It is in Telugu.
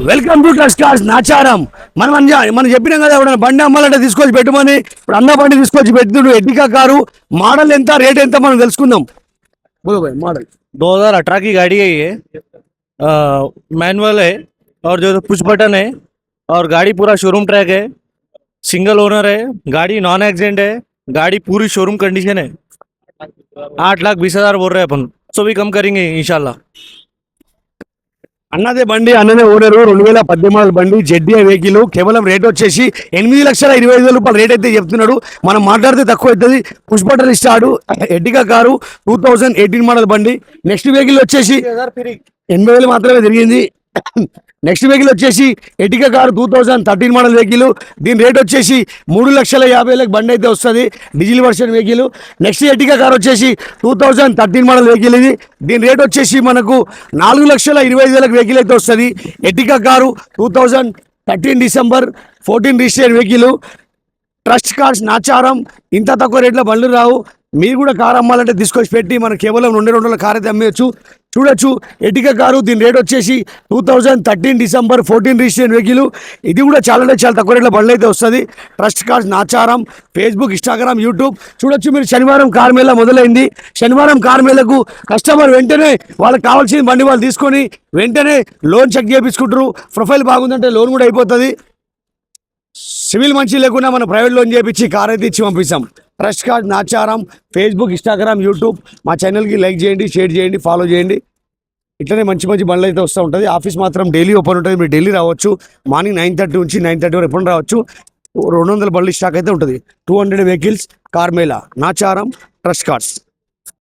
Welcome to trust cars Nacharam. మనం చెప్పినాం కదా, ఎవరైనా బండి అమ్మాలంటే తీసుకొచ్చి పెట్టమని. ఇప్పుడు అన్న బండి తీసుకొచ్చి పెట్టుడు. ఎడ్డికా కారు मॉडल ఎంత, రేట్ ఎంత మనం తెలుసుకుందాం. बोलो भाई मॉडल 2018 की गाड़ी है ये। मैनुअल है और जो पुश बटन है और गाड़ी पूरा शोरूम ट्रैक है, सिंगल ओनर है, गाड़ी नॉन एक्सीडेंट है, गाड़ी पूरी शोरूम कंडीशन है। 8,20,000 बोल रहे हैं अपन, सो भी कम करेंगे इंशाल्लाह। అన్నదే బండి, అన్ననే ఓనరు. 2018 బండి, జెడ్డీఐ వెహికల్. కేవలం రేట్ వచ్చేసి 8,25,000 రూపాయలు రేట్ అయితే చెప్తున్నాడు. మనం మాట్లాడితే తక్కువ అవుతుంది. పుష్ బటన్ ఇస్తాడు. ఎడ్డికా కారు 2018 మోడల్ బండి. నెక్స్ట్ వెహికల్ వచ్చేసి 80,000 మాత్రమే తిరిగింది. నెక్స్ట్ వెహికల్ వచ్చేసి ఎడ్డికా కారు 2013 మోడల్ వెహికల్. దీని రేట్ వచ్చేసి 3,50,000 బండి అయితే వస్తుంది, diesel version vehicle. Next Indica car వచ్చేసి 2013 మోడల్ వెహికల్ ఇది. దీని రేట్ వచ్చేసి మనకు 4,25,000 వెహికల్ అయితే వస్తుంది. Indica car 2013 December 14 register vehicle. Trust cars Nacharam. ఇంత తక్కువ రేట్లో బండ్లు రావు. మీరు కూడా కారు అమ్మాలంటే తీసుకొచ్చి పెట్టి మనం కేవలం 2 కారు అయితే అమ్మేయచ్చు. చూడొచ్చు ఎడ్డికా కారు. దీని రేట్ వచ్చేసి 2013 డిసెంబర్ 14 రిజిస్ట్రేషన్ వెహికల్. ఇది కూడా చాలా అంటే చాలా తక్కువ రేట్ల బండ్లు అయితే వస్తుంది. Trust cars Nacharam, Facebook, Instagram, YouTube. చూడొచ్చు మీరు. శనివారం కార్ మేళ మొదలైంది. శనివారం కార్ మేళకు కస్టమర్ వెంటనే వాళ్ళకి కావాల్సిన బండి వాళ్ళు తీసుకొని వెంటనే లోన్ చెక్ చేయించుకుంటారు. ప్రొఫైల్ బాగుందంటే లోన్ కూడా అయిపోతుంది. సివిల్ మంచి లేకుండా మనం ప్రైవేట్ లోన్ చేయించి కార్ అయితే ఇచ్చి పంపిస్తాం. Trust card Nacharam, Facebook, Instagram, YouTube. మా ఛానల్కి లైక్ చేయండి, షేర్ చేయండి, ఫాలో చేయండి. ఇట్లనే మంచి మంచి బండ్లు అయితే వస్తూ ఉంటుంది. ఆఫీస్ మాత్రం డైలీ ఓపెన్ ఉంటుంది. మీరు డైలీ రావచ్చు. మార్నింగ్ 9:30 నుంచి 9:30 వరకు ఎప్పుడు రావచ్చు. 200 బండ్లు స్టాక్ అయితే ఉంటుంది. 200 vehicles car Mela Nacharam trust cards.